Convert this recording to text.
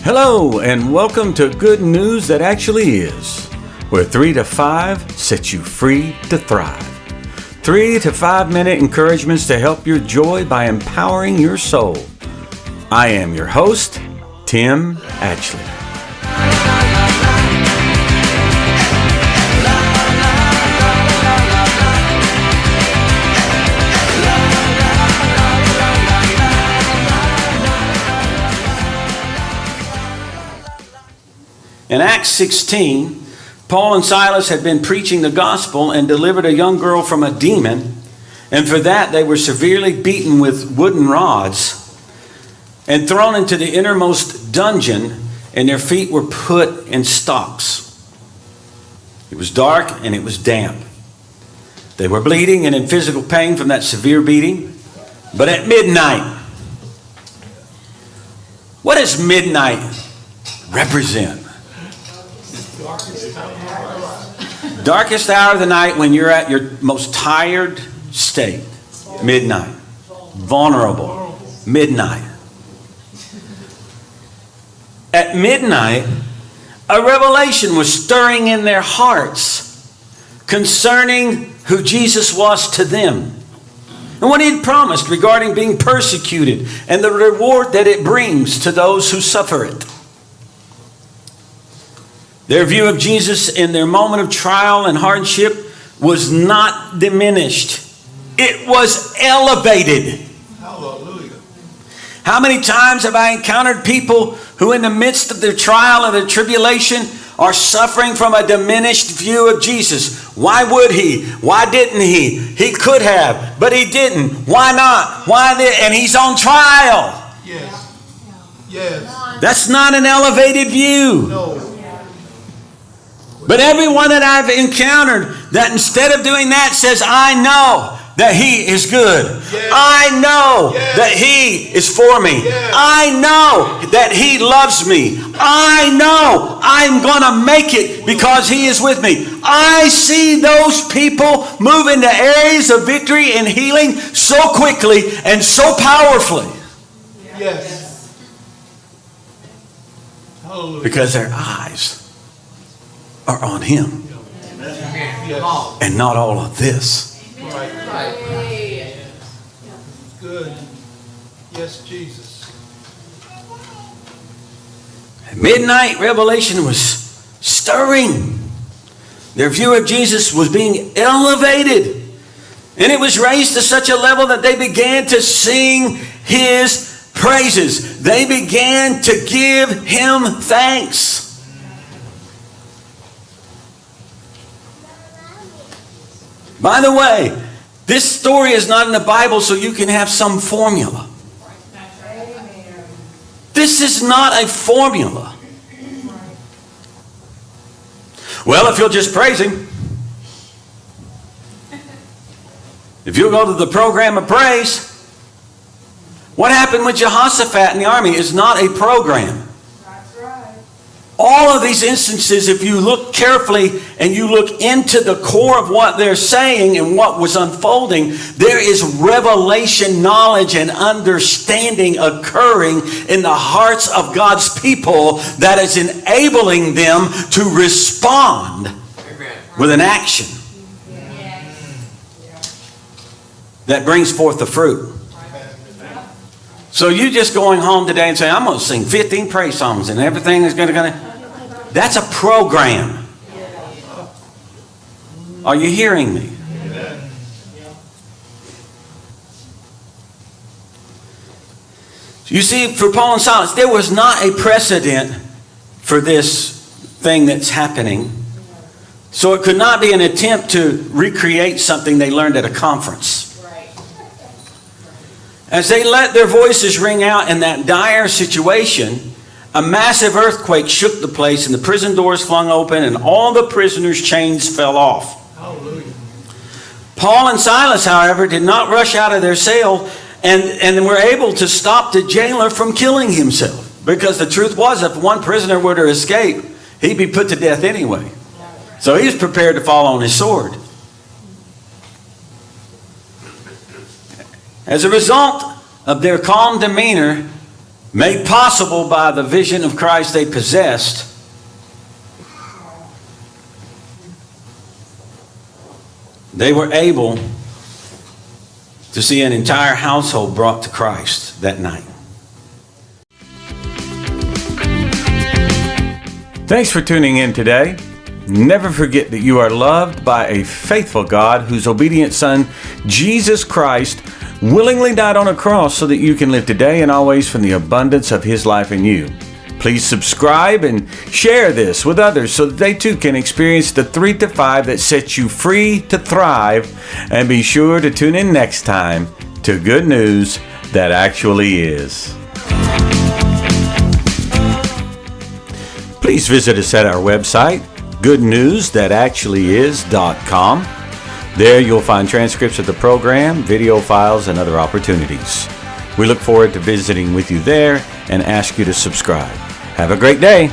Hello, and welcome to Good News That Actually Is, where 3 to 5 sets you free to thrive. 3 to 5 minute encouragements to help your joy by empowering your soul. I am your host, Tim Ashley. In Acts 16, Paul and Silas had been preaching the gospel and delivered a young girl from a demon, and for that they were severely beaten with wooden rods and thrown into the innermost dungeon, and their feet were put in stocks. It was dark and it was damp. They were bleeding and in physical pain from that severe beating. But at midnight, what does midnight represent? Darkest hour of the night, when you're at your most tired state. Midnight. Vulnerable. Midnight. At midnight, a revelation was stirring in their hearts concerning who Jesus was to them and what he had promised regarding being persecuted and the reward that it brings to those who suffer it. Their view of Jesus in their moment of trial and hardship was not diminished. It was elevated. Hallelujah. How many times have I encountered people who in the midst of their trial and their tribulation are suffering from a diminished view of Jesus? Why would he? Why didn't he? He could have, but he didn't. Why not? And he's on trial. Yes. Yes. That's not an elevated view. No. But everyone that I've encountered that instead of doing that says, I know that he is good. Yes. I know yes. that he is for me. Yes. I know that he loves me. I know I'm going to make it because he is with me. I see those people move into areas of victory and healing so quickly and so powerfully. Yes. Hallelujah. Because their eyes are on him. Yes. And not all of this. Right. Good. Yes, Jesus. Midnight revelation was stirring. Their view of Jesus was being elevated. And it was raised to such a level that they began to sing his praises. They began to give him thanks. By the way, this story is not in the Bible so you can have some formula. This is not a formula. Well, if you'll just praise him. If you'll go to the program of praise. What happened with Jehoshaphat in the army is not a program. All of these instances, if you look carefully and you look into the core of what they're saying and what was unfolding, there is revelation, knowledge, and understanding occurring in the hearts of God's people that is enabling them to respond with an action that brings forth the fruit. So you just going home today and say, I'm going to sing 15 praise songs and everything is going to... That's a program. Are you hearing me? You see, for Paul and Silas, there was not a precedent for this thing that's happening. So it could not be an attempt to recreate something they learned at a conference. As they let their voices ring out in that dire situation, a massive earthquake shook the place and the prison doors flung open and all the prisoners' chains fell off. Hallelujah. Paul and Silas, however, did not rush out of their cell and were able to stop the jailer from killing himself. Because the truth was, if one prisoner were to escape, he'd be put to death anyway. So he was prepared to fall on his sword. As a result of their calm demeanor, made possible by the vision of Christ they possessed, they were able to see an entire household brought to Christ that night. Thanks for tuning in today. Never forget that you are loved by a faithful God whose obedient Son, Jesus Christ, willingly died on a cross so that you can live today and always from the abundance of His life in you. Please subscribe and share this with others so that they too can experience the 3 to 5 that sets you free to thrive. And be sure to tune in next time to Good News That Actually Is. Please visit us at our website, goodnewsthatactuallyis.com. There you'll find transcripts of the program, video files, and other opportunities. We look forward to visiting with you there and ask you to subscribe. Have a great day.